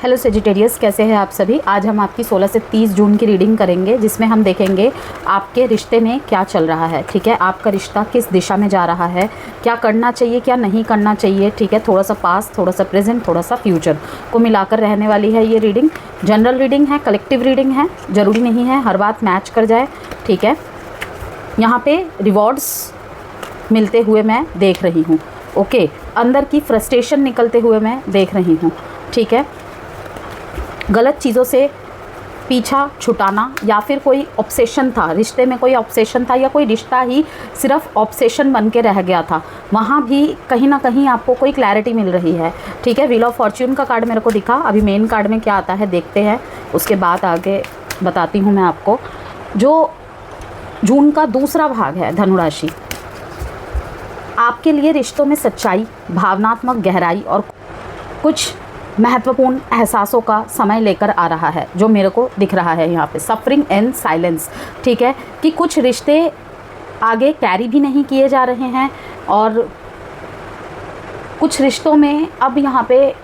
Hello Sagittarius, कैसे हैं आप सभी। आज हम आपकी 16 से 30 जून की रीडिंग करेंगे, जिसमें हम देखेंगे आपके रिश्ते में क्या चल रहा है। ठीक है, आपका रिश्ता किस दिशा में जा रहा है, क्या करना चाहिए क्या नहीं करना चाहिए। ठीक है, थोड़ा सा पास्ट, थोड़ा सा प्रेजेंट, थोड़ा सा फ्यूचर को मिलाकर रहने वाली है ये रीडिंग। जनरल रीडिंग है, कलेक्टिव रीडिंग है, ज़रूरी नहीं है हर बात मैच कर जाए। ठीक है, यहाँ पे रिवॉर्ड्स मिलते हुए मैं देख रही हूँ। ओके, अंदर की फ्रस्ट्रेशन निकलते हुए मैं देख रही हूँ। ठीक है, गलत चीज़ों से पीछा छुटाना या फिर कोई ऑब्सेशन था, रिश्ते में कोई ऑब्सेशन था या कोई रिश्ता ही सिर्फ ऑब्सेशन बन के रह गया था, वहाँ भी कहीं ना कहीं आपको कोई क्लैरिटी मिल रही है। ठीक है, व्हील ऑफ फॉर्च्यून का कार्ड मेरे को दिखा। अभी मेन कार्ड में क्या आता है देखते हैं, उसके बाद आगे बताती हूँ मैं आपको। जो जून का दूसरा भाग है, धनु राशि, आपके लिए रिश्तों में सच्चाई, भावनात्मक गहराई और कुछ महत्वपूर्ण एहसासों का समय लेकर आ रहा है, जो मेरे को दिख रहा है यहाँ पे। Suffering and silence. ठीक है, कि कुछ रिश्ते आगे कैरी भी नहीं किए जा रहे हैं और कुछ रिश्तों में अब यहाँ पे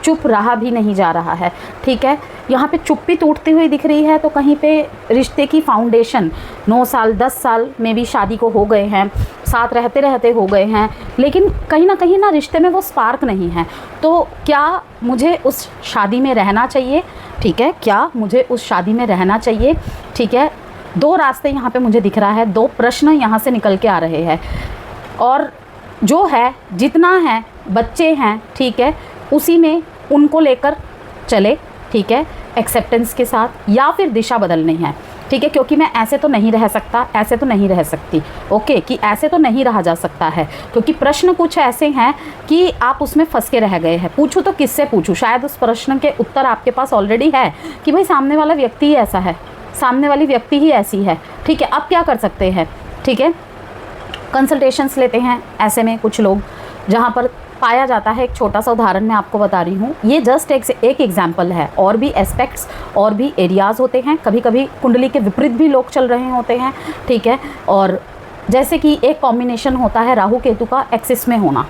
चुप रहा भी नहीं जा रहा है। ठीक है, यहाँ पे चुप्पी टूटती हुई दिख रही है, तो कहीं पे रिश्ते की फाउंडेशन 9 साल 10 साल में भी शादी को हो गए हैं, साथ रहते रहते हो गए हैं, लेकिन कहीं ना रिश्ते में वो स्पार्क नहीं है। तो क्या मुझे उस शादी में रहना चाहिए? ठीक है, क्या मुझे उस शादी में रहना चाहिए? ठीक है, दो रास्ते यहाँ पे मुझे दिख रहा है, दो प्रश्न यहाँ से निकल के आ रहे हैं। और जो है, जितना है, बच्चे हैं, ठीक है, उसी में उनको लेकर चले। ठीक है, एक्सेप्टेंस के साथ, या फिर दिशा बदलनी है। ठीक है, क्योंकि मैं ऐसे तो नहीं रह सकता, ऐसे तो नहीं रह सकती। ओके, कि ऐसे तो नहीं रहा जा सकता है, क्योंकि प्रश्न कुछ ऐसे हैं कि आप उसमें फंस के रह गए हैं। पूछूँ तो किससे पूछूँ? शायद उस प्रश्न के उत्तर आपके पास ऑलरेडी है कि भाई सामने वाला व्यक्ति ही ऐसा है, सामने वाली व्यक्ति ही ऐसी है। ठीक है, अब क्या कर सकते हैं? ठीक है, कंसल्टेशंस लेते हैं ऐसे में कुछ लोग, जहाँ पर पाया जाता है। एक छोटा सा उदाहरण मैं आपको बता रही हूँ, ये जस्ट एक एग्जाम्पल है। और भी एस्पेक्ट्स और भी एरियाज़ होते हैं। कभी कभी कुंडली के विपरीत भी लोग चल रहे होते हैं। ठीक है, और जैसे कि एक कॉम्बिनेशन होता है राहु केतु का एक्सिस में होना।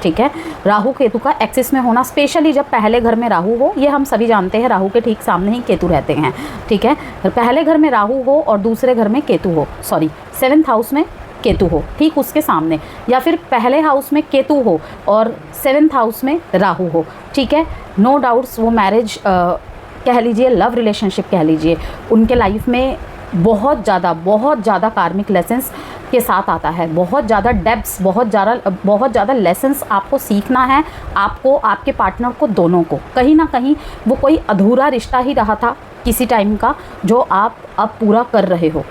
ठीक है, राहु केतु का एक्सिस में होना, स्पेशली जब पहले घर में राहु हो। ये हम सभी जानते हैं, राहु के ठीक सामने ही केतु रहते हैं। ठीक है, पहले घर में राहु हो और दूसरे घर में केतु हो, सॉरी 7th हाउस में केतु हो, ठीक उसके सामने, या फिर पहले हाउस में केतु हो और 7th हाउस में राहु हो। ठीक है, नो डाउट्स वो मैरिज कह लीजिए, लव रिलेशनशिप कह लीजिए, उनके लाइफ में बहुत ज़्यादा कार्मिक लेसन्स के साथ आता है। बहुत ज़्यादा डेप्थ्स, बहुत ज़्यादा लेसन्स आपको सीखना है, आपको, आपके पार्टनर को, दोनों को। कहीं ना कहीं वो कोई अधूरा रिश्ता ही रहा था किसी टाइम का, जो आप अब पूरा कर रहे हो।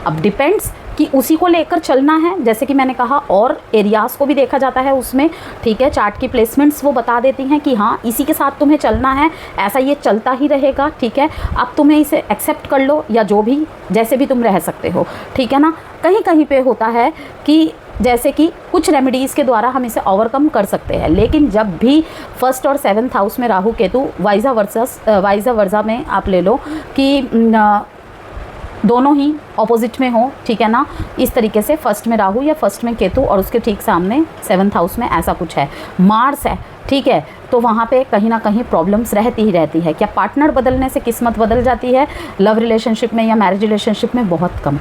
अब डिपेंड्स कि उसी को लेकर चलना है, जैसे कि मैंने कहा, और एरियाज़ को भी देखा जाता है उसमें। ठीक है, चार्ट की प्लेसमेंट्स वो बता देती हैं कि हाँ, इसी के साथ तुम्हें चलना है, ऐसा ये चलता ही रहेगा। ठीक है, अब तुम्हें इसे एक्सेप्ट कर लो, या जो भी, जैसे भी तुम रह सकते हो। ठीक है ना, कहीं कहीं पे होता है कि जैसे कि कुछ रेमेडीज़ के द्वारा हम इसे ओवरकम कर सकते हैं, लेकिन जब भी 1st और 7th हाउस में राहु केतु वाइजा वर्सा में आप ले लो कि दोनों ही ऑपोजिट में हो। ठीक है ना, इस तरीके से 1st में राहु या 1st में केतु और उसके ठीक सामने 7th हाउस में ऐसा कुछ है, मार्स है। ठीक है, तो वहाँ पे कहीं ना कहीं प्रॉब्लम्स रहती ही रहती है। क्या पार्टनर बदलने से किस्मत बदल जाती है लव रिलेशनशिप में या मैरिज रिलेशनशिप में? बहुत कम,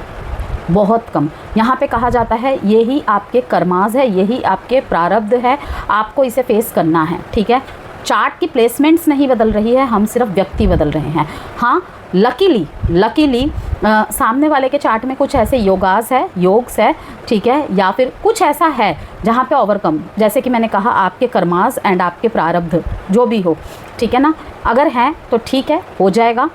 बहुत कम। यहाँ पे कहा जाता है यही आपके कर्माज है, यही आपके प्रारब्ध है, आपको इसे फेस करना है। ठीक है, चार्ट की प्लेसमेंट्स नहीं बदल रही है, हम सिर्फ व्यक्ति बदल रहे हैं। हाँ, लकीली सामने वाले के चार्ट में कुछ ऐसे योग्स है। ठीक है, या फिर कुछ ऐसा है जहाँ पे ओवरकम, जैसे कि मैंने कहा, आपके कर्मास एंड आपके प्रारब्ध जो भी हो। ठीक है ना, अगर है तो ठीक है, हो जाएगा।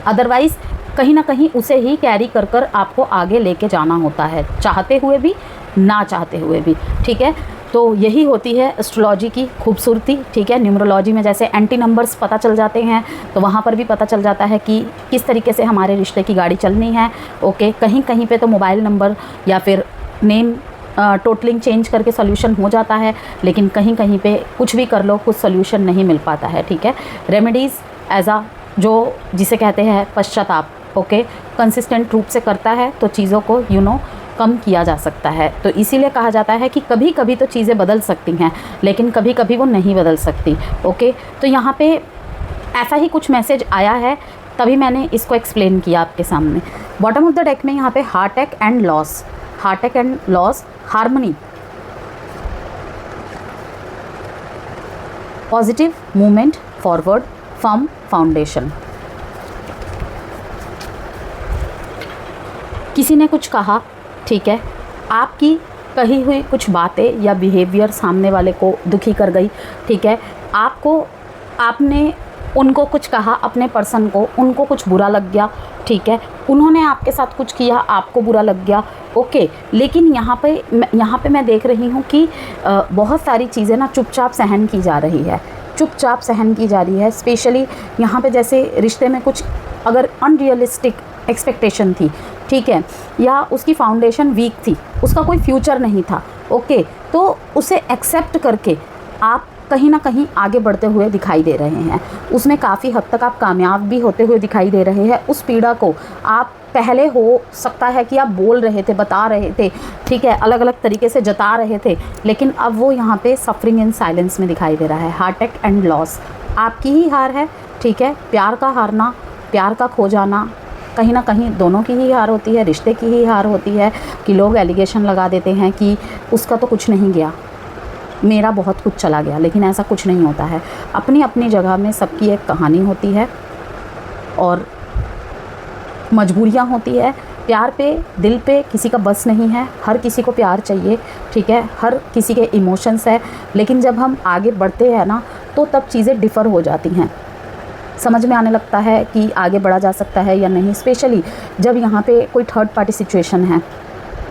अदरवाइज़ कहीं ना कहीं उसे ही कैरी कर आपको आगे लेके जाना होता है, चाहते हुए भी, ना चाहते हुए भी। ठीक है, तो यही होती है एस्ट्रोलॉजी की खूबसूरती। ठीक है, न्यूमरोलॉजी में जैसे एंटी नंबर्स पता चल जाते हैं, तो वहाँ पर भी पता चल जाता है कि किस तरीके से हमारे रिश्ते की गाड़ी चलनी है। ओके, कहीं कहीं पे तो मोबाइल नंबर या फिर नेम टोटलिंग चेंज करके सोल्यूशन हो जाता है, लेकिन कहीं कहीं पे कुछ भी कर लो, कुछ सोल्यूशन नहीं मिल पाता है। ठीक है, रेमेडीज़ जो जिसे कहते हैं पश्चाताप, ओके, कंसिस्टेंट रूप से करता है तो चीज़ों को कम किया जा सकता है। तो इसीलिए कहा जाता है कि कभी कभी तो चीज़ें बदल सकती हैं, लेकिन कभी कभी वो नहीं बदल सकती। ओके, तो यहाँ पे ऐसा ही कुछ मैसेज आया है, तभी मैंने इसको एक्सप्लेन किया आपके सामने। बॉटम ऑफ द डेक में यहाँ पे heart attack and loss, heart attack and loss, harmony, positive movement forward, firm foundation. किसी ने कुछ कहा, ठीक है, आपकी कही हुई कुछ बातें या बिहेवियर सामने वाले को दुखी कर गई, ठीक है, आपने उनको कुछ कहा, अपने पर्सन को, उनको कुछ बुरा लग गया, ठीक है, उन्होंने आपके साथ कुछ किया, आपको बुरा लग गया, ओके। लेकिन यहाँ पे मैं देख रही हूँ कि बहुत सारी चीज़ें ना चुपचाप सहन की जा रही है, चुपचाप सहन की जा रही है। स्पेशली यहाँ पे जैसे रिश्ते में कुछ अगर अनरियलिस्टिक एक्सपेक्टेशन थी, ठीक है, या उसकी फाउंडेशन वीक थी, उसका कोई फ्यूचर नहीं था, ओके, तो उसे एक्सेप्ट करके आप कहीं ना कहीं आगे बढ़ते हुए दिखाई दे रहे हैं। उसमें काफ़ी हद तक आप कामयाब भी होते हुए दिखाई दे रहे हैं। उस पीड़ा को आप पहले हो सकता है कि आप बोल रहे थे, बता रहे थे, ठीक है, अलग अलग तरीके से जता रहे थे, लेकिन अब वो यहाँ पे सफरिंग इन साइलेंस में दिखाई दे रहा है। हार्टअटैक एंड लॉस आपकी ही हार है, ठीक है। प्यार का हारना, प्यार का खो जाना, कहीं ना कहीं दोनों की ही हार होती है, रिश्ते की ही हार होती है कि लोग एलिगेशन लगा देते हैं कि उसका तो कुछ नहीं गया, मेरा बहुत कुछ चला गया, लेकिन ऐसा कुछ नहीं होता है। अपनी अपनी जगह में सबकी एक कहानी होती है और मजबूरियां होती है। प्यार पे, दिल पे किसी का बस नहीं है, हर किसी को प्यार चाहिए, ठीक है, हर किसी के इमोशंस है, लेकिन जब हम आगे बढ़ते हैं ना तो तब चीज़ें डिफ़र हो जाती हैं, समझ में आने लगता है कि आगे बढ़ा जा सकता है या नहीं। स्पेशली जब यहाँ पे कोई थर्ड पार्टी सिचुएशन है,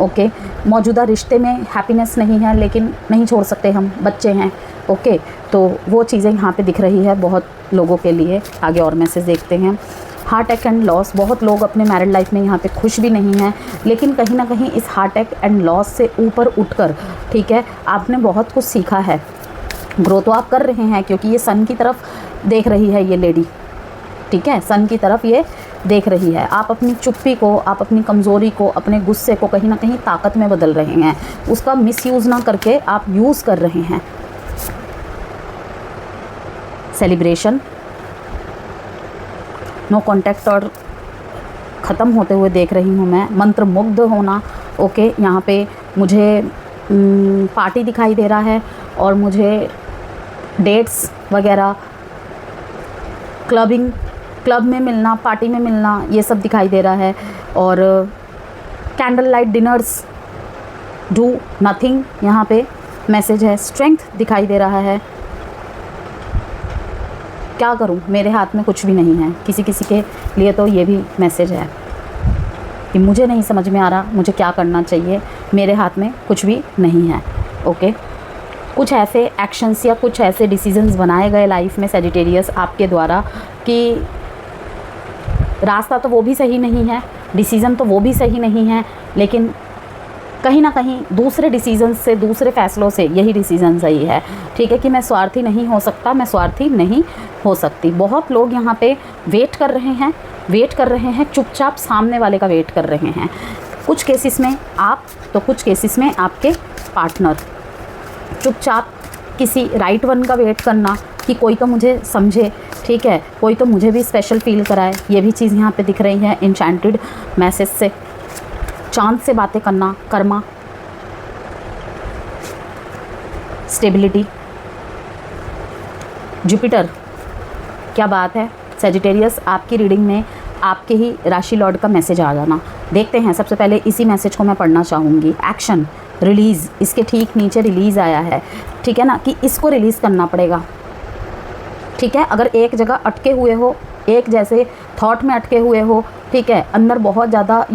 ओके, मौजूदा रिश्ते में हैप्पीनेस नहीं है, लेकिन नहीं छोड़ सकते, हम बच्चे हैं, ओके, तो वो चीज़ें यहाँ पे दिख रही है बहुत लोगों के लिए। आगे और मैसेज देखते हैं। हार्टअटैक एंड लॉस, बहुत लोग अपने मैरिड लाइफ में यहाँ पे खुश भी नहीं हैं, लेकिन कहीं ना कहीं इस हार्टअटैक एंड लॉस से ऊपर उठकर, ठीक है, आपने बहुत कुछ सीखा है। ग्रो तो आप कर रहे हैं, क्योंकि ये सन की तरफ देख रही है ये लेडी, ठीक है, सन की तरफ ये देख रही है। आप अपनी चुप्पी को, आप अपनी कमज़ोरी को, अपने गुस्से को कहीं ना कहीं ताकत में बदल रहे हैं, उसका मिसयूज़ ना करके आप यूज़ कर रहे हैं। सेलिब्रेशन, नो कॉन्टैक्ट और ख़त्म होते हुए देख रही हूँ मैं। मंत्रमुग्ध होना, ओके, यहाँ पे मुझे पार्टी दिखाई दे रहा है और मुझे डेट्स वगैरह, क्लब में मिलना, पार्टी में मिलना, ये सब दिखाई दे रहा है। और candle light dinners, do nothing, यहाँ पे मैसेज है। स्ट्रेंथ दिखाई दे रहा है। क्या करूँ, मेरे हाथ में कुछ भी नहीं है। किसी के लिए तो ये भी मैसेज है कि मुझे नहीं समझ में आ रहा मुझे क्या करना चाहिए, मेरे हाथ में कुछ भी नहीं है, ओके। कुछ ऐसे एक्शंस या कुछ ऐसे डिसीजंस बनाए गए लाइफ में सजिटेरियस आपके द्वारा कि रास्ता तो वो भी सही नहीं है, डिसीज़न तो वो भी सही नहीं है, लेकिन कहीं ना कहीं दूसरे डिसीजन से, दूसरे फ़ैसलों से यही डिसीज़न सही है, ठीक है, कि मैं स्वार्थी नहीं हो सकता, मैं स्वार्थी नहीं हो सकती। बहुत लोग यहाँ पे वेट कर रहे हैं, चुपचाप सामने वाले का वेट कर रहे हैं। कुछ केसेस में आप, तो कुछ केसेस में आपके पार्टनर। चुपचाप किसी राइट वन का वेट करना कि कोई तो मुझे समझे, ठीक है, कोई तो मुझे भी स्पेशल फील कराए, ये भी चीज़ यहाँ पे दिख रही है इंचैंटेड मैसेज से। चांद से बातें करना, कर्मा, स्टेबिलिटी, जुपिटर, क्या बात है सजिटेरियस। आपकी रीडिंग में आपके ही राशि लॉर्ड का मैसेज आ जाना। देखते हैं, सबसे पहले इसी मैसेज को मैं पढ़ना चाहूँगी। एक्शन, रिलीज़, इसके ठीक नीचे रिलीज़ आया है, ठीक है ना, कि इसको रिलीज़ करना पड़ेगा, ठीक है। अगर एक जगह अटके हुए हो, एक जैसे थॉट में अटके हुए हो, ठीक है, अंदर बहुत ज़्यादा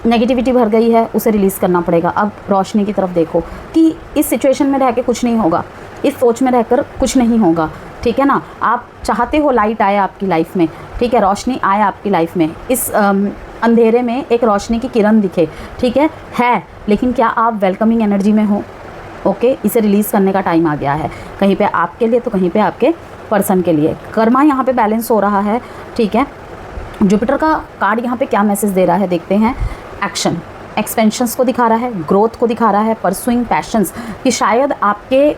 नेगेटिविटी भर गई है, उसे रिलीज़ करना पड़ेगा। अब रोशनी की तरफ देखो कि इस सिचुएशन में रह के कुछ नहीं होगा, इस सोच में रहकर कुछ नहीं होगा, ठीक है ना। आप चाहते हो लाइट आए आपकी लाइफ में, ठीक है, रोशनी आए आपकी लाइफ में, इस अंधेरे में एक रोशनी की किरण दिखे, ठीक है, लेकिन क्या आप वेलकमिंग एनर्जी में हो? ओके, इसे रिलीज़ करने का टाइम आ गया है, कहीं पे आपके लिए तो कहीं पे आपके पर्सन के लिए। कर्मा यहाँ पे बैलेंस हो रहा है, ठीक है। जुपिटर का कार्ड यहाँ पे क्या मैसेज दे रहा है देखते हैं। एक्शन, एक्सपेंशंस को दिखा रहा है, ग्रोथ को दिखा रहा है, परसुइंग पैशंस, कि शायद आपके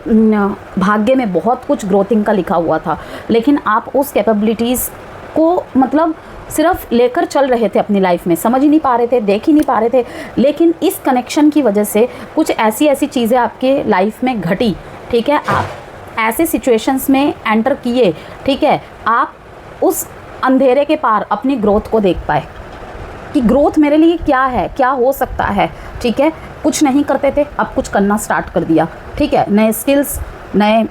भाग्य में बहुत कुछ ग्रोथिंग का लिखा हुआ था, लेकिन आप उस कैपेबिलिटीज़ को मतलब सिर्फ लेकर चल रहे थे अपनी लाइफ में, समझ ही नहीं पा रहे थे, देख ही नहीं पा रहे थे। लेकिन इस कनेक्शन की वजह से कुछ ऐसी ऐसी चीज़ें आपके लाइफ में घटी, ठीक है, आप ऐसे सिचुएशंस में एंटर किए, ठीक है, आप उस अंधेरे के पार अपनी ग्रोथ को देख पाए कि ग्रोथ मेरे लिए क्या है, क्या हो सकता है, ठीक है। कुछ नहीं करते थे, अब कुछ करना स्टार्ट कर दिया, ठीक है, नए स्किल्स, नए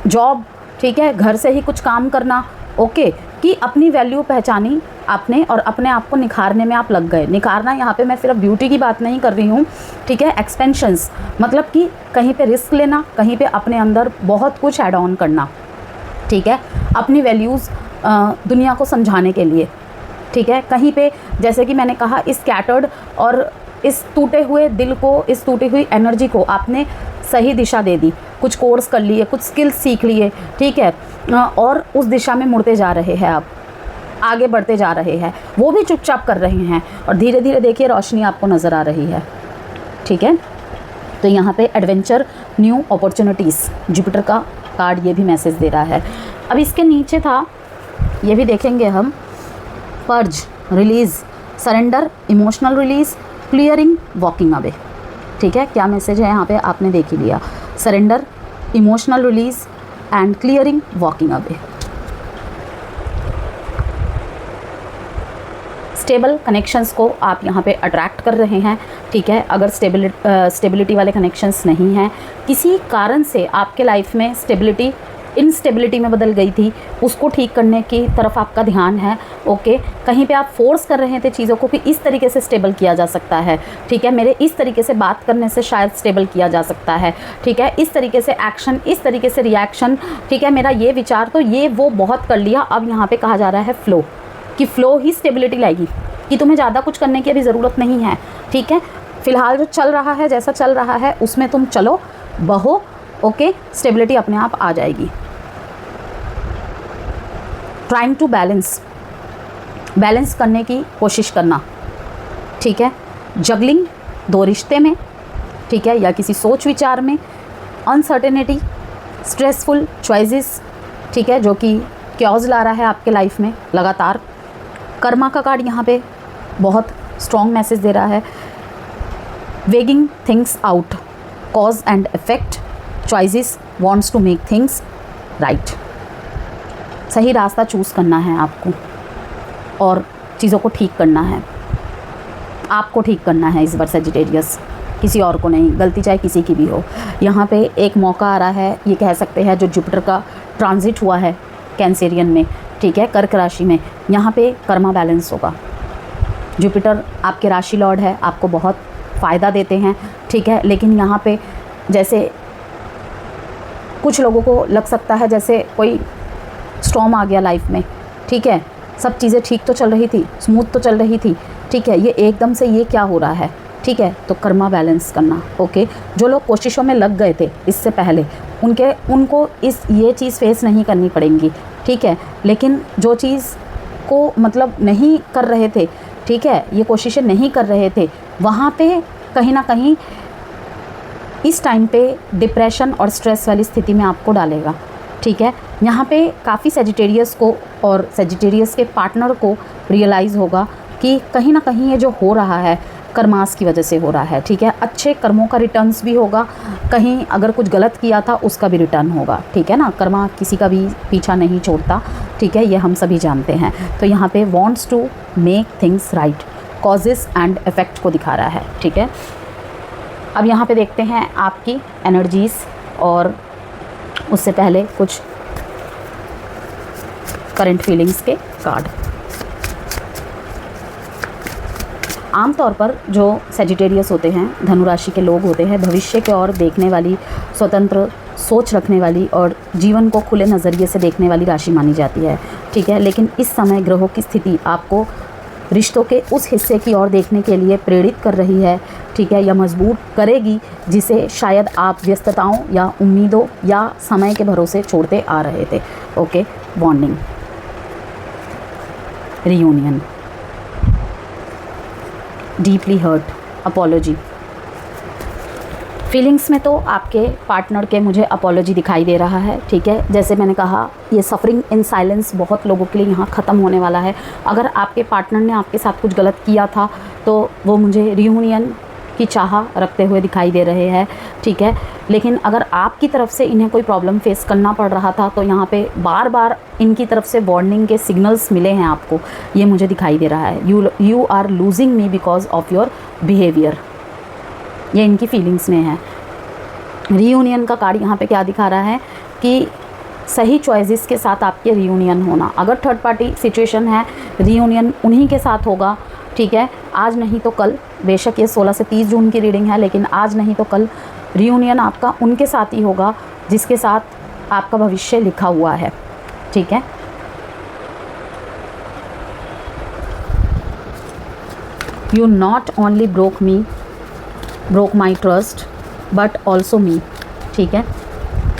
जॉब, ठीक है, घर से ही कुछ काम करना, ओके, कि अपनी वैल्यू पहचानी आपने और अपने आप को निखारने में आप लग गए। निखारना यहाँ पे मैं सिर्फ ब्यूटी की बात नहीं कर रही हूँ, ठीक है, एक्सपेंशंस, मतलब कि कहीं पे रिस्क लेना, कहीं पे अपने अंदर बहुत कुछ ऐड ऑन करना, ठीक है, अपनी वैल्यूज़ दुनिया को समझाने के लिए, ठीक है। कहीं पे जैसे कि मैंने कहा, इस स्कैटर्ड और इस टूटे हुए दिल को, इस टूटी हुई एनर्जी को आपने सही दिशा दे दी, कुछ कोर्स कर लिए, कुछ स्किल्स सीख लिए, ठीक है, और उस दिशा में मुड़ते जा रहे हैं, आप आगे बढ़ते जा रहे हैं। वो भी चुपचाप कर रहे हैं और धीरे धीरे देखिए रोशनी आपको नज़र आ रही है, ठीक है। तो यहाँ पे एडवेंचर, न्यू अपॉर्चुनिटीज़, जुपिटर का कार्ड ये भी मैसेज दे रहा है। अब इसके नीचे था, ये भी देखेंगे हम, purge, release, surrender, emotional release, clearing, walking away, ठीक है। क्या मैसेज है यहाँ पे आपने देख ही लिया, surrender, emotional release and clearing, walking away. Stable connections को आप यहाँ पे अट्रैक्ट कर रहे हैं, ठीक है। अगर स्टेबिलिटी वाले कनेक्शंस नहीं हैं, किसी कारण से आपके लाइफ में स्टेबिलिटी इनस्टेबिलिटी में बदल गई थी, उसको ठीक करने की तरफ आपका ध्यान है, ओके। कहीं पे आप फोर्स कर रहे थे चीज़ों को कि इस तरीके से स्टेबल किया जा सकता है, ठीक है, मेरे इस तरीके से बात करने से शायद स्टेबल किया जा सकता है, ठीक है, इस तरीके से एक्शन, इस तरीके से रिएक्शन, ठीक है, मेरा ये विचार, तो ये वो बहुत कर लिया। अब यहाँ पे कहा जा रहा है फ्लो, कि फ़्लो ही स्टेबिलिटी लाएगी, कि तुम्हें ज़्यादा कुछ करने की अभी ज़रूरत नहीं है, ठीक है। फ़िलहाल जो चल रहा है, जैसा चल रहा है उसमें तुम चलो, बहो, ओके, स्टेबिलिटी अपने आप आ जाएगी। ट्राइंग टू बैलेंस करने की कोशिश करना, ठीक है। जगलिंग, दो रिश्ते में, ठीक है, या किसी सोच विचार में, अनसर्टेनिटी, स्ट्रेसफुल चॉइसेस, ठीक है, जो कि क्योज ला रहा है आपके लाइफ में लगातार। कर्मा का कार्ड यहाँ पे बहुत स्ट्रॉन्ग मैसेज दे रहा है, weighing things out, cause and effect, choices, wants to make things right. सही रास्ता चूज़ करना है आपको और चीज़ों को ठीक करना है, आपको ठीक करना है इस बार सजिटेरियस, किसी और को नहीं, गलती चाहे किसी की भी हो। यहाँ पे एक मौका आ रहा है, ये कह सकते हैं, जो जुपिटर का ट्रांजिट हुआ है कैंसेरियन में, ठीक है, कर्क राशि में, यहाँ पे कर्मा बैलेंस होगा। जुपिटर आपके राशि लॉर्ड है, आपको बहुत फ़ायदा देते हैं, ठीक है, लेकिन यहाँ पे जैसे कुछ लोगों को लग सकता है जैसे कोई स्टॉर्म आ गया लाइफ में, ठीक है, सब चीज़ें ठीक तो चल रही थी, स्मूथ तो चल रही थी, ठीक है, ये एकदम से ये क्या हो रहा है, ठीक है। तो कर्मा बैलेंस करना, ओके। जो लोग कोशिशों में लग गए थे इससे पहले, उनको ये चीज़ फेस नहीं करनी पड़ेंगी, ठीक है। लेकिन जो चीज़ को मतलब नहीं कर रहे थे, ठीक है, ये कोशिशें नहीं कर रहे थे, वहाँ पे कहीं ना कहीं इस टाइम पे डिप्रेशन और स्ट्रेस वाली स्थिति में आपको डालेगा, ठीक है। यहाँ पे काफ़ी सजिटेरियस को और सजिटेरियस के पार्टनर को रियलाइज़ होगा कि कहीं ना कहीं ये जो हो रहा है कर्मास की वजह से हो रहा है, ठीक है। अच्छे कर्मों का रिटर्न्स भी होगा, कहीं अगर कुछ गलत किया था उसका भी रिटर्न होगा, ठीक है ना। कर्मा किसी का भी पीछा नहीं छोड़ता, ठीक है, ये हम सभी जानते हैं। तो यहाँ पे wants to make things right, causes and effect को दिखा रहा है, ठीक है। अब यहाँ पे देखते हैं आपकी एनर्जीज़, और उससे पहले कुछ करंट फीलिंग्स के कार्ड। आमतौर पर जो सेजिटेरियस होते हैं, धनु राशि के लोग होते हैं, भविष्य की ओर देखने वाली, स्वतंत्र सोच रखने वाली और जीवन को खुले नज़रिए से देखने वाली राशि मानी जाती है, ठीक है। लेकिन इस समय ग्रहों की स्थिति आपको रिश्तों के उस हिस्से की ओर देखने के लिए प्रेरित कर रही है, ठीक है, या मजबूर करेगी जिसे शायद आप व्यस्तताओं या उम्मीदों या समय के भरोसे छोड़ते आ रहे थे, okay. Bonding, reunion, deeply hurt, apology. Feelings में तो आपके पार्टनर के मुझे अपॉलॉजी दिखाई दे रहा है, ठीक है। जैसे मैंने कहा, ये सफरिंग इन साइलेंस बहुत लोगों के लिए यहाँ ख़त्म होने वाला है। अगर आपके पार्टनर ने आपके साथ कुछ गलत किया था तो वो मुझे रियूनियन की चाह रखते हुए दिखाई दे रहे हैं, ठीक है। लेकिन अगर आपकी तरफ से इन्हें कोई प्रॉब्लम फेस करना पड़ रहा था तो यहाँ पे बार बार इनकी तरफ से वार्निंग के सिग्नल्स मिले हैं आपको, ये मुझे दिखाई दे रहा है। You are losing me because of your behaviour, ये इनकी फीलिंग्स में है। रीयूनियन का कार्ड यहाँ पे क्या दिखा रहा है कि सही चॉइसेस के साथ आपके रीयूनियन होना। अगर थर्ड पार्टी सिचुएशन है, रीयूनियन उन्हीं के साथ होगा, ठीक है। आज नहीं तो कल, बेशक ये 16 से 30 जून की रीडिंग है, लेकिन आज नहीं तो कल रीयूनियन आपका उनके साथ ही होगा जिसके साथ आपका भविष्य लिखा हुआ है, ठीक है। You not only broke my trust but also me, ठीक है।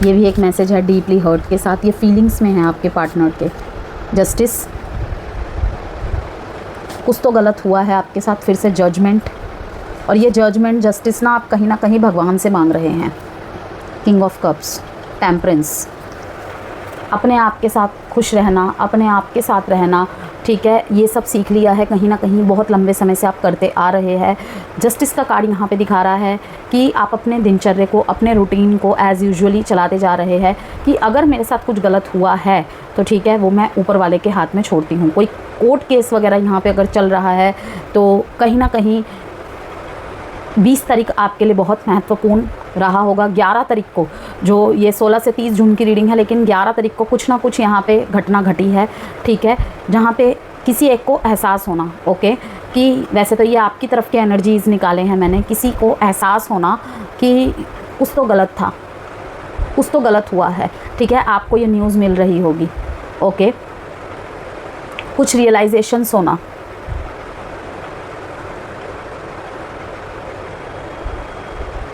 ये भी एक मैसेज है डीपली हर्ट के साथ, ये फीलिंग्स में है आपके पार्टनर के। जस्टिस, कुछ तो गलत हुआ है आपके साथ, फिर से जजमेंट, और ये जजमेंट जस्टिस ना आप कहीं ना कहीं भगवान से मांग रहे हैं। किंग ऑफ कप्स, टेम्परेंस, अपने आप के साथ खुश रहना, अपने आप के साथ रहना, ठीक है। ये सब सीख लिया है कहीं ना कहीं, बहुत लंबे समय से आप करते आ रहे हैं। जस्टिस का कार्ड यहाँ पे दिखा रहा है कि आप अपने दिनचर्या को, अपने रूटीन को एज़ यूजुअली चलाते जा रहे हैं कि अगर मेरे साथ कुछ गलत हुआ है तो ठीक है, वो मैं ऊपर वाले के हाथ में छोड़ती हूँ। कोई कोर्ट केस वगैरह यहाँ पे अगर चल रहा है तो कहीं ना कहीं 20 तारीख आपके लिए बहुत महत्वपूर्ण रहा होगा। 11 तारीख को, जो ये 16 से 30 जून की रीडिंग है, लेकिन 11 तारीख को कुछ ना कुछ यहाँ पे घटना घटी है, ठीक है, जहाँ पे किसी एक को एहसास होना, ओके, कि वैसे तो ये आपकी तरफ के एनर्जीज़ निकाले हैं मैंने, किसी को एहसास होना कि कुछ तो गलत था, कुछ तो गलत हुआ है, ठीक है। आपको ये न्यूज़ मिल रही होगी, ओके, कुछ रियलाइजेशंस होना।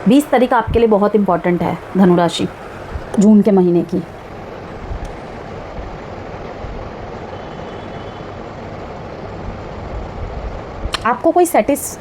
बीस तारीख आपके लिए बहुत इंपॉर्टेंट है धनुराशि, जून के महीने की। आपको कोई सेटिस्फाइड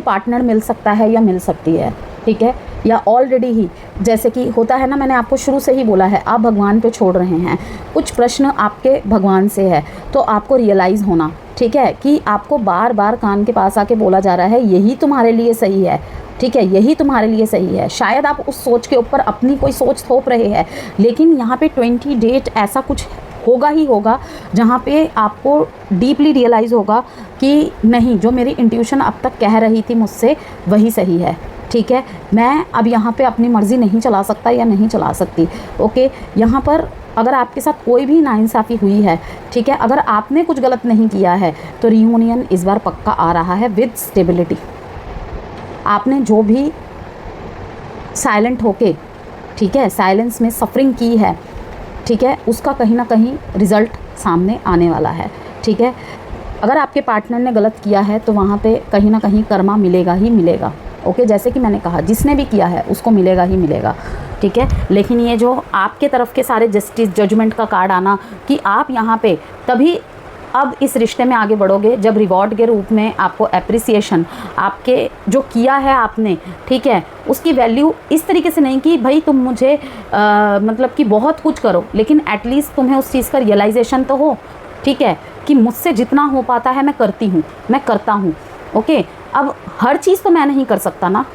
पार्टनर मिल सकता है या मिल सकती है, ठीक है, या ऑलरेडी ही, जैसे कि होता है ना, मैंने आपको शुरू से ही बोला है, आप भगवान पे छोड़ रहे हैं, कुछ प्रश्न आपके भगवान से है, तो आपको रियलाइज़ होना, ठीक है, कि आपको बार बार कान के पास आके बोला जा रहा है यही तुम्हारे लिए सही है, ठीक है, यही तुम्हारे लिए सही है। शायद आप उस सोच के ऊपर अपनी कोई सोच थोप रहे हैं, लेकिन यहाँ पे 20 डेट ऐसा कुछ होगा ही होगा जहाँ पे आपको डीपली रियलाइज़ होगा कि नहीं, जो मेरी इंट्यूशन अब तक कह रही थी मुझसे वही सही है, ठीक है। मैं अब यहाँ पे अपनी मर्ज़ी नहीं चला सकता या नहीं चला सकती, ओके। यहाँ पर अगर आपके साथ कोई भी नाइंसाफ़ी हुई है, ठीक है, अगर आपने कुछ गलत नहीं किया है तो रियूनियन इस बार पक्का आ रहा है विद स्टेबिलिटी। आपने जो भी साइलेंट होके, ठीक है, साइलेंस में सफरिंग की है, ठीक है, उसका कहीं ना कहीं रिज़ल्ट सामने आने वाला है, ठीक है। अगर आपके पार्टनर ने गलत किया है तो वहाँ पे कहीं ना कहीं कर्मा मिलेगा ही मिलेगा, ओके। जैसे कि मैंने कहा, जिसने भी किया है उसको मिलेगा ही मिलेगा, ठीक है। लेकिन ये जो आपके तरफ के सारे जस्टिस जजमेंट का कार्ड आना कि आप यहाँ पे तभी अब इस रिश्ते में आगे बढ़ोगे जब रिवॉर्ड के रूप में आपको एप्रिसिएशन, आपके जो किया है आपने, ठीक है, उसकी वैल्यू इस तरीके से नहीं कि भाई तुम मुझे मतलब कि बहुत कुछ करो, लेकिन एटलीस्ट तुम्हें उस चीज़ का रियलाइजेशन तो हो, ठीक है, कि मुझसे जितना हो पाता है मैं करती हूँ, मैं करता हूँ, ओके। अब हर चीज़ तो मैं नहीं कर सकता ना,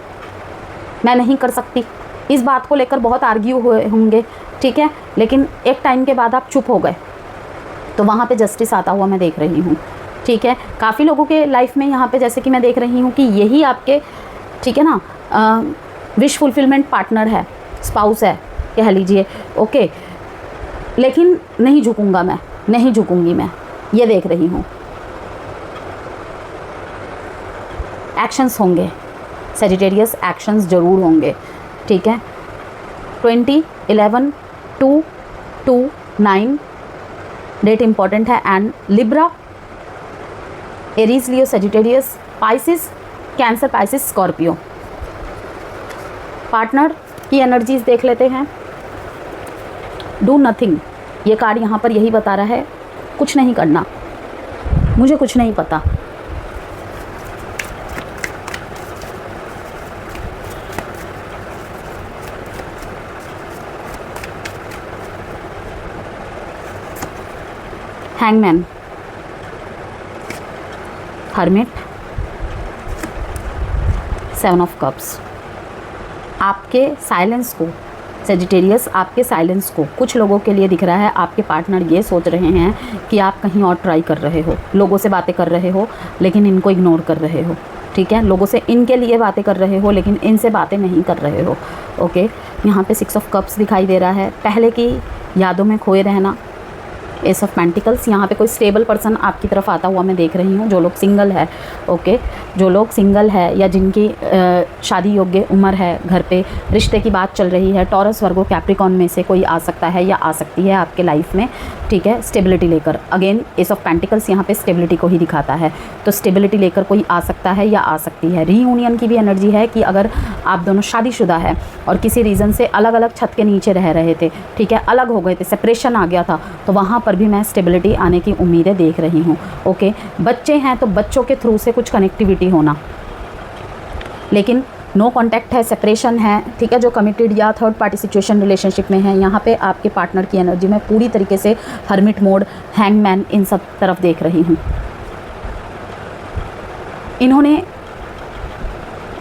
मैं नहीं कर सकती, इस बात को लेकर बहुत आर्ग्यू हुए होंगे, ठीक है, लेकिन एक टाइम के बाद आप चुप हो गए, तो वहाँ पे जस्टिस आता हुआ मैं देख रही हूँ, ठीक है। काफ़ी लोगों के लाइफ में यहाँ पे जैसे कि मैं देख रही हूँ कि यही आपके, ठीक है ना, विश फुलफिलमेंट पार्टनर है, स्पाउस है कह लीजिए, ओके। लेकिन नहीं झुकूँगा मैं, नहीं झुकूँगी मैं, ये देख रही हूँ। एक्शंस होंगे सेजिटेरियस, एक्शंस ज़रूर होंगे, ठीक है। 20, 11, 2, 2, 9 डेट इंपॉर्टेंट है, and Libra, Aries, Leo, Sagittarius, Pisces, cancer, Pisces, Scorpio. Partner की एनर्जीज देख लेते हैं। डू नथिंग, ये कार्ड यहाँ पर यही बता रहा है, कुछ नहीं करना, मुझे कुछ नहीं पता, हैंगमैन, हर्मिट, 7 ऑफ कप्स। आपके साइलेंस को सेजिटेरियस, आपके साइलेंस को कुछ लोगों के लिए दिख रहा है, आपके पार्टनर ये सोच रहे हैं कि आप कहीं और ट्राई कर रहे हो, लोगों से बातें कर रहे हो लेकिन इनको इग्नोर कर रहे हो, ठीक है। लोगों से इनके लिए बातें कर रहे हो लेकिन इनसे बातें नहीं कर रहे हो, ओके। यहाँ पे 6 ऑफ कप्स दिखाई दे रहा है, पहले की यादों में खोए रहना। एस ऑफ पेंटिकल्स, यहाँ पे कोई स्टेबल पर्सन आपकी तरफ आता हुआ मैं देख रही हूँ। जो लोग सिंगल है, ओके, जो लोग सिंगल है या जिनकी शादी योग्य उम्र है, घर पे रिश्ते की बात चल रही है, टॉरस, वर्गो, कैप्रिकॉन में से कोई आ सकता है या आ सकती है आपके लाइफ में, ठीक है, स्टेबिलिटी लेकर। अगेन एस ऑफ पेंटिकल्स यहाँ पे स्टेबिलिटी को ही दिखाता है, तो स्टेबिलिटी लेकर कोई आ सकता है या आ सकती है। रीयूनियन की भी एनर्जी है कि अगर आप दोनों शादीशुदा है और किसी रीज़न से अलग अलग छत के नीचे रह रहे थे, ठीक है, अलग हो गए थे, सेपरेशन आ गया था, तो वहाँ पर भी मैं स्टेबिलिटी आने की उम्मीदें देख रही हूँ, ओके। बच्चे हैं तो बच्चों के थ्रू से कुछ कनेक्टिविटी होना, लेकिन नो कांटेक्ट है, सेपरेशन है, ठीक है। जो कमिटेड या थर्ड पार्टी सिचुएशन रिलेशनशिप में है, यहाँ पे आपके पार्टनर की एनर्जी में पूरी तरीके से हर्मिट मोड, हैंगमैन, इन सब तरफ देख रही हूँ। इन्होंने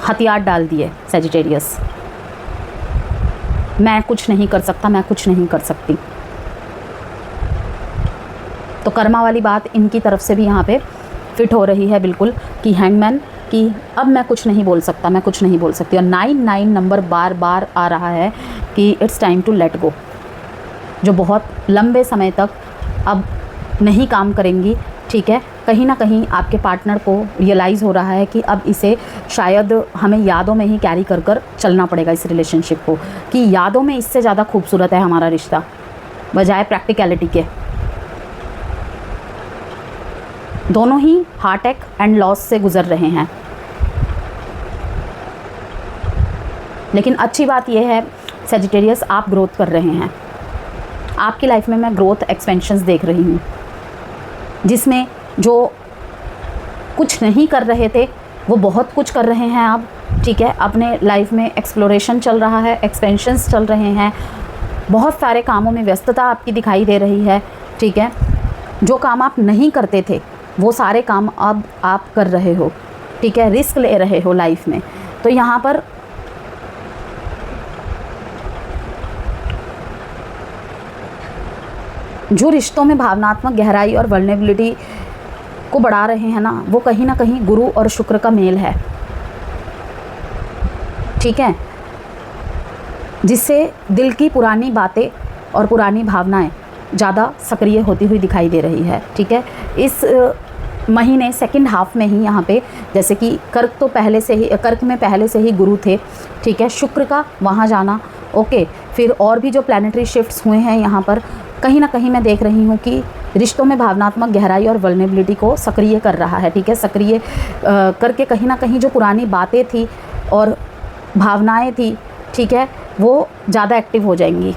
हथियार डाल दिए सेजिटेरियस, मैं कुछ नहीं कर सकता, मैं कुछ नहीं कर सकती। तो कर्मा वाली बात इनकी तरफ से भी यहाँ पे फिट हो रही है बिल्कुल, कि हैंगमैन, कि अब मैं कुछ नहीं बोल सकता, मैं कुछ नहीं बोल सकती। और 9 नंबर बार बार आ रहा है कि it's time to let go, जो बहुत लंबे समय तक अब नहीं काम करेंगी, ठीक है। कहीं ना कहीं आपके पार्टनर को रियलाइज़ हो रहा है कि अब इसे शायद हमें यादों में ही कैरी कर कर चलना पड़ेगा इस रिलेशनशिप को, कि यादों में इससे ज़्यादा खूबसूरत है हमारा रिश्ता बजाय प्रैक्टिकलिटी के। दोनों ही हार्ट अटैक एंड लॉस से गुजर रहे हैं, लेकिन अच्छी बात यह है सेजिटेरियस, आप ग्रोथ कर रहे हैं। आपकी लाइफ में मैं ग्रोथ एक्सपेंशंस देख रही हूँ, जिसमें जो कुछ नहीं कर रहे थे वो बहुत कुछ कर रहे हैं आप, ठीक है। अपने लाइफ में एक्सप्लोरेशन चल रहा है, एक्सपेंशंस चल रहे हैं, बहुत सारे कामों में व्यस्तता आपकी दिखाई दे रही है, ठीक है। जो काम आप नहीं करते थे वो सारे काम अब आप कर रहे हो, ठीक है, रिस्क ले रहे हो लाइफ में। तो यहाँ पर जो रिश्तों में भावनात्मक गहराई और वल्नरेबिलिटी को बढ़ा रहे हैं ना, वो कहीं ना कहीं गुरु और शुक्र का मेल है, ठीक है, जिससे दिल की पुरानी बातें और पुरानी भावनाएं ज़्यादा सक्रिय होती हुई दिखाई दे रही है, ठीक है। इस महीने सेकंड हाफ में ही यहाँ पे, जैसे कि कर्क तो पहले से ही, कर्क में पहले से ही गुरु थे, ठीक है, शुक्र का वहाँ जाना, ओके। फिर और भी जो प्लैनेटरी शिफ्ट्स हुए हैं यहाँ पर, कहीं ना कहीं मैं देख रही हूँ कि रिश्तों में भावनात्मक गहराई और वल्नरेबिलिटी को सक्रिय कर रहा है, ठीक है। सक्रिय करके कहीं ना कहीं जो पुरानी बातें थी और भावनाएं थी, ठीक है, वो ज़्यादा एक्टिव हो जाएंगी।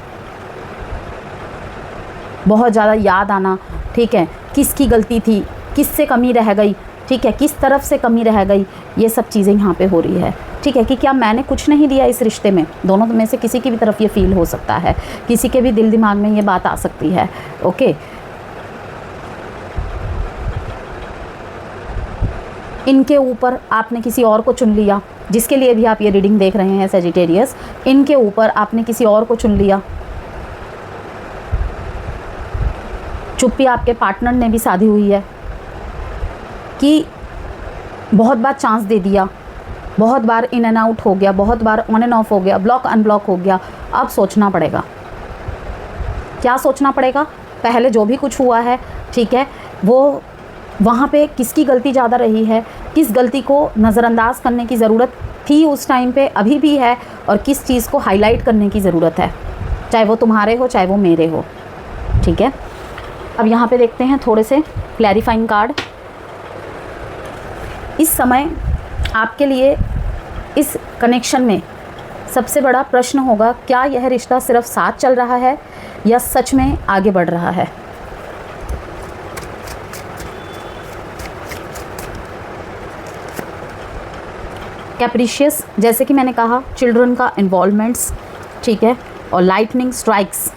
बहुत ज़्यादा याद आना, ठीक है, किसकी गलती थी, किससे कमी रह गई, ठीक है, किस तरफ से कमी रह गई, ये सब चीज़ें यहाँ पे हो रही है, ठीक है। कि क्या मैंने कुछ नहीं दिया इस रिश्ते में, दोनों में से किसी की भी तरफ ये फील हो सकता है, किसी के भी दिल दिमाग में ये बात आ सकती है, ओके। इनके ऊपर आपने किसी और को चुन लिया, जिसके लिए भी आप ये रीडिंग देख रहे हैं सेजिटेरियस, इनके ऊपर आपने किसी और को चुन लिया। चुप्पी आपके पार्टनर ने भी साधी हुई है कि बहुत बार चांस दे दिया, बहुत बार इन एंड आउट हो गया, बहुत बार ऑन एंड ऑफ हो गया, ब्लॉक अनब्लॉक हो गया। अब सोचना पड़ेगा, क्या सोचना पड़ेगा, पहले जो भी कुछ हुआ है, ठीक है, वो वहाँ पे किसकी गलती ज़्यादा रही है, किस गलती को नज़रअंदाज करने की ज़रूरत थी उस टाइम पे, अभी भी है, और किस चीज़ को हाईलाइट करने की ज़रूरत है, चाहे वो तुम्हारे हो चाहे वो मेरे हो, ठीक है। अब यहाँ पे देखते हैं थोड़े से क्लैरिफाइंग कार्ड। इस समय आपके लिए इस कनेक्शन में सबसे बड़ा प्रश्न होगा, क्या यह रिश्ता सिर्फ साथ चल रहा है या सच में आगे बढ़ रहा है। कैप्रिशियस, जैसे कि मैंने कहा, चिल्ड्रन का इन्वॉल्वमेंट्स, ठीक है, और लाइटनिंग स्ट्राइक्स,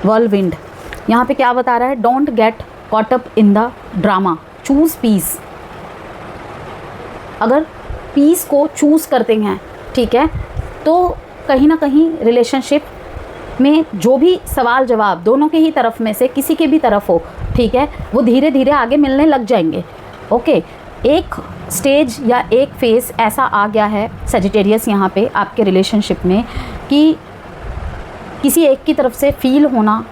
वर्लविंड, यहाँ पे क्या बता रहा है, don't get caught up in the drama, choose peace. अगर पीस को चूज़ करते हैं, ठीक है, तो कहीं ना कहीं रिलेशनशिप में जो भी सवाल जवाब दोनों के ही तरफ में से किसी के भी तरफ हो, ठीक है, वो धीरे धीरे आगे मिलने लग जाएंगे। ओके, एक स्टेज या एक फेज़ ऐसा आ गया है सजिटेरियस यहाँ पे आपके रिलेशनशिप में कि किसी एक की तरफ से फील होना,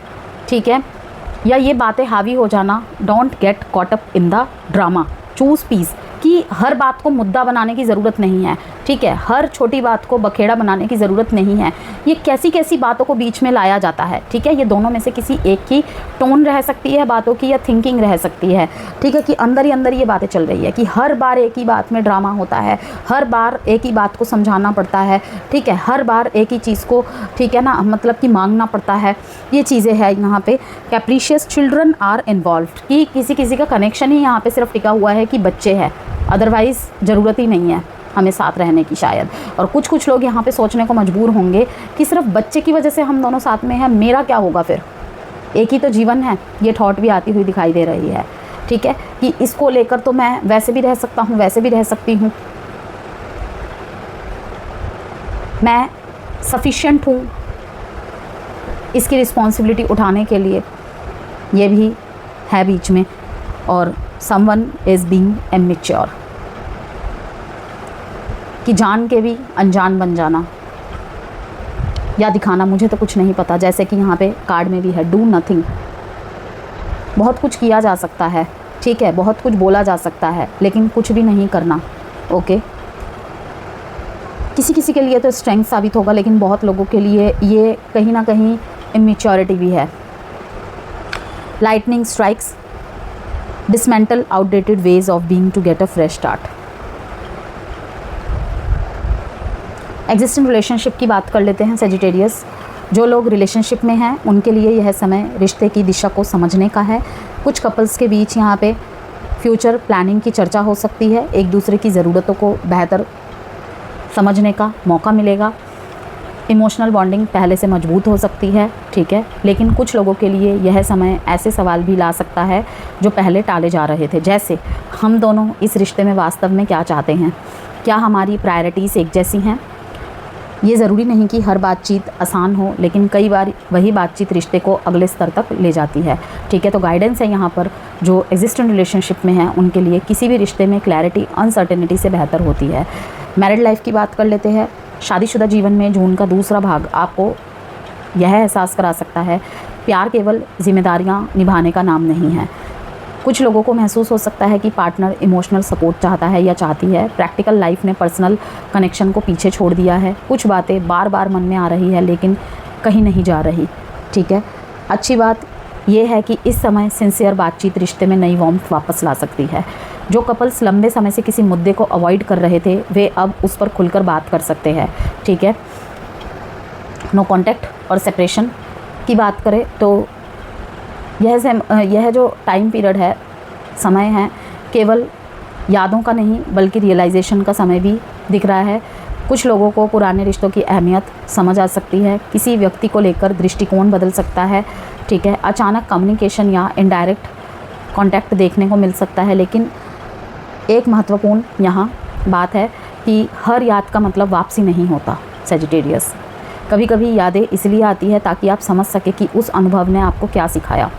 ठीक है, या ये बातें हावी हो जाना, don't get caught up in the drama, choose peace, कि हर बात को मुद्दा बनाने की ज़रूरत नहीं है, ठीक है, हर छोटी बात को बखेड़ा बनाने की ज़रूरत नहीं है। ये कैसी कैसी बातों को बीच में लाया जाता है, ठीक है, ये दोनों में से किसी एक की टोन रह सकती है बातों की, या थिंकिंग रह सकती है, ठीक है, कि अंदर ही अंदर ये बातें चल रही है कि हर बार एक ही बात में ड्रामा होता है, हर बार एक ही बात को समझाना पड़ता है, ठीक है, हर बार एक ही चीज़ को, ठीक है ना, मतलब कि मांगना पड़ता है। ये चीज़ें हैं यहाँ पे। कैप्रिशियस चिल्ड्रन आर इन्वॉल्व्ड, कि किसी किसी का कनेक्शन ही यहाँ पे सिर्फ टिका हुआ है कि बच्चे हैं, अदरवाइज़ ज़रूरत ही नहीं है हमें साथ रहने की शायद। और कुछ कुछ लोग यहाँ पे सोचने को मजबूर होंगे कि सिर्फ बच्चे की वजह से हम दोनों साथ में हैं, मेरा क्या होगा फिर, एक ही तो जीवन है। ये थॉट भी आती हुई दिखाई दे रही है, ठीक है, कि इसको लेकर तो मैं वैसे भी रह सकता हूँ, वैसे भी रह सकती हूँ, मैं सफिशिएंट हूँ इसकी रिस्पॉन्सिबिलिटी उठाने के लिए, ये भी है बीच में। और समवन इज़ बीइंग इमैच्योर, कि जान के भी अनजान बन जाना या दिखाना मुझे तो कुछ नहीं पता, जैसे कि यहाँ पे कार्ड में भी है डू नथिंग। बहुत कुछ किया जा सकता है, ठीक है, बहुत कुछ बोला जा सकता है, लेकिन कुछ भी नहीं करना। ओके, किसी किसी के लिए तो स्ट्रेंथ साबित होगा, लेकिन बहुत लोगों के लिए ये कहीं ना कहीं इमेच्योरिटी भी है। Lightning strikes, dismantle outdated ways of being to get a fresh start. Existing relationship की बात कर लेते हैं सजिटेरियस। जो लोग रिलेशनशिप में हैं उनके लिए यह समय रिश्ते की दिशा को समझने का है। कुछ कपल्स के बीच यहाँ पे फ्यूचर प्लानिंग की चर्चा हो सकती है, एक दूसरे की ज़रूरतों को बेहतर समझने का मौका मिलेगा। इमोशनल बॉन्डिंग पहले से मजबूत हो सकती है, ठीक है, लेकिन कुछ लोगों के लिए यह समय ऐसे सवाल भी ला सकता है जो पहले टाले जा रहे थे, जैसे हम दोनों इस रिश्ते में वास्तव में क्या चाहते हैं, क्या हमारी प्रायोरिटीज़ एक जैसी हैं। ये ज़रूरी नहीं कि हर बातचीत आसान हो, लेकिन कई बार वही बातचीत रिश्ते को अगले स्तर तक ले जाती है, ठीक है। तो गाइडेंस है यहाँ पर जो एग्जिस्टिंग रिलेशनशिप में है उनके लिए, किसी भी रिश्ते में क्लैरिटी अनसर्टेनिटी से बेहतर होती है। मैरिड लाइफ की बात कर लेते हैं। शादीशुदा जीवन में जून का दूसरा भाग आपको यह एहसास करा सकता है, प्यार केवल जिम्मेदारियाँ निभाने का नाम नहीं है। कुछ लोगों को महसूस हो सकता है कि पार्टनर इमोशनल सपोर्ट चाहता है या चाहती है। प्रैक्टिकल लाइफ ने पर्सनल कनेक्शन को पीछे छोड़ दिया है। कुछ बातें बार बार मन में आ रही है लेकिन कहीं नहीं जा रही, ठीक है। अच्छी बात यह है कि इस समय सिंसियर बातचीत रिश्ते में नई वार्मथ वापस ला सकती है। जो कपल्स लंबे समय से किसी मुद्दे को अवॉइड कर रहे थे वे अब उस पर खुलकर बात कर सकते हैं, ठीक है। नो कॉन्टैक्ट और सेपरेशन की बात करें तो यह जो टाइम पीरियड है, समय है, केवल यादों का नहीं बल्कि रियलाइजेशन का समय भी दिख रहा है। कुछ लोगों को पुराने रिश्तों की अहमियत समझ आ सकती है। किसी व्यक्ति को लेकर दृष्टिकोण बदल सकता है, ठीक है। अचानक कम्युनिकेशन या इनडायरेक्ट कांटेक्ट देखने को मिल सकता है, लेकिन एक महत्वपूर्ण यहाँ बात है कि हर याद का मतलब वापसी नहीं होता सजिटेरियस। कभी कभी यादें इसलिए आती है ताकि आप समझ सके कि उस अनुभव ने आपको क्या सिखाया,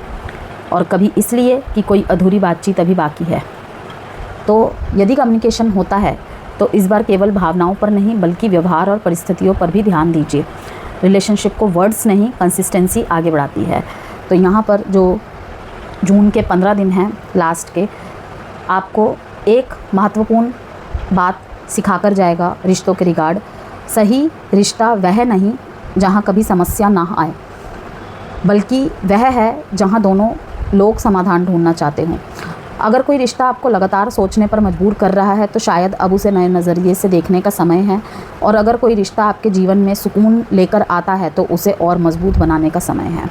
और कभी इसलिए कि कोई अधूरी बातचीत अभी बाकी है। तो यदि कम्युनिकेशन होता है तो इस बार केवल भावनाओं पर नहीं बल्कि व्यवहार और परिस्थितियों पर भी ध्यान दीजिए। रिलेशनशिप को वर्ड्स नहीं कंसिस्टेंसी आगे बढ़ाती है। तो यहाँ पर जो जून के 15 दिन हैं लास्ट के, आपको एक महत्वपूर्ण बात सिखाकर जाएगा रिश्तों के रिगार्ड। सही रिश्ता वह नहीं जहाँ कभी समस्या ना आए, बल्कि वह है जहाँ दोनों लोग समाधान ढूंढना चाहते हों। अगर कोई रिश्ता आपको लगातार सोचने पर मजबूर कर रहा है तो शायद अब उसे नए नज़रिए से देखने का समय है, और अगर कोई रिश्ता आपके जीवन में सुकून लेकर आता है तो उसे और मजबूत बनाने का समय है।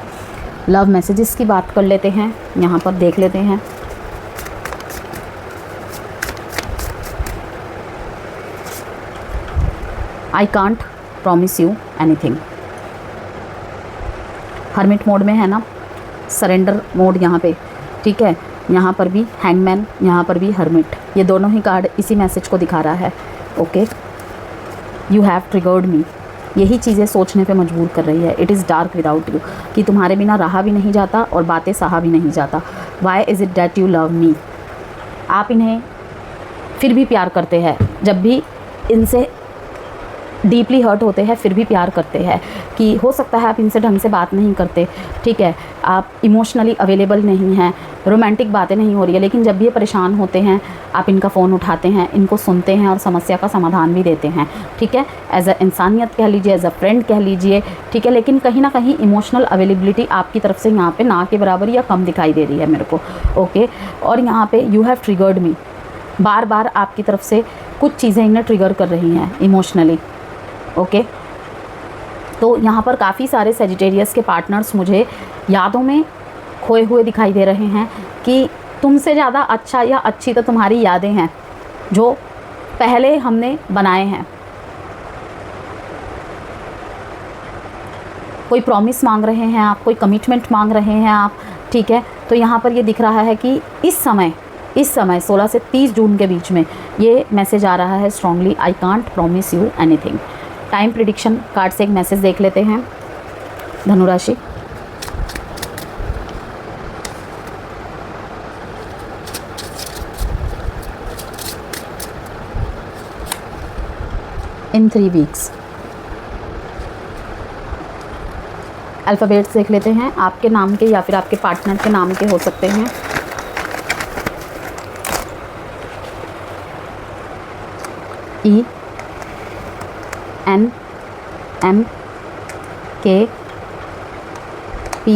लव मैसेजेस की बात कर लेते हैं, यहाँ पर देख लेते हैं। I can't promise you anything. Hermit mode में है ना, सरेंडर मोड यहाँ पे, ठीक है। यहाँ पर भी हैंगमैन, यहाँ पर भी हर्मिट, ये दोनों ही कार्ड इसी मैसेज को दिखा रहा है। ओके, यू हैव ट्रिगर्ड मी, यही चीज़ें सोचने पे मजबूर कर रही है। It is dark without you, कि तुम्हारे बिना रहा भी नहीं जाता और बातें सहा भी नहीं जाता। Why is it that you love me, आप इन्हें फिर भी प्यार करते हैं, जब भी इनसे डीपली हर्ट होते हैं फिर भी प्यार करते हैं। कि हो सकता है आप इनसे ढंग से बात नहीं करते, ठीक है, आप इमोशनली अवेलेबल नहीं हैं, रोमांटिक बातें नहीं हो रही है, लेकिन जब भी ये परेशान होते हैं आप इनका फ़ोन उठाते हैं, इनको सुनते हैं और समस्या का समाधान भी देते हैं, ठीक है। एज अ इंसानियत कह लीजिए, एज अ फ्रेंड कह लीजिए, ठीक है। लेकिन कहीं ना कहीं इमोशनल अवेलेबिलिटी आपकी तरफ से यहाँ पे ना के बराबर या कम दिखाई दे रही है मेरे को। ओके, और यहाँ पे यू हैव ट्रिगर्ड मी, बार बार आपकी तरफ से कुछ चीज़ें इन्हें ट्रिगर कर रही हैं इमोशनली। ओके, तो यहाँ पर काफ़ी सारे सेजिटेरियस के पार्टनर्स मुझे यादों में खोए हुए दिखाई दे रहे हैं कि तुमसे ज़्यादा अच्छा या अच्छी तो तुम्हारी यादें हैं जो पहले हमने बनाए हैं। कोई प्रॉमिस मांग रहे हैं आप, कोई कमिटमेंट मांग रहे हैं आप, ठीक है। तो यहाँ पर ये दिख रहा है कि इस समय 16 से 30 जून के बीच में ये मैसेज आ रहा है strongly, I can't promise you anything. Time prediction card से एक मैसेज देख लेते हैं धनुराशि। इन 3 वीक्स अल्फ़ाबेट्स देख लेते हैं, आपके नाम के या फिर आपके पार्टनर के नाम के हो सकते हैं। E N M K P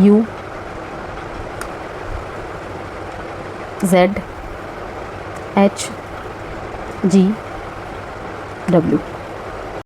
U Z H G W।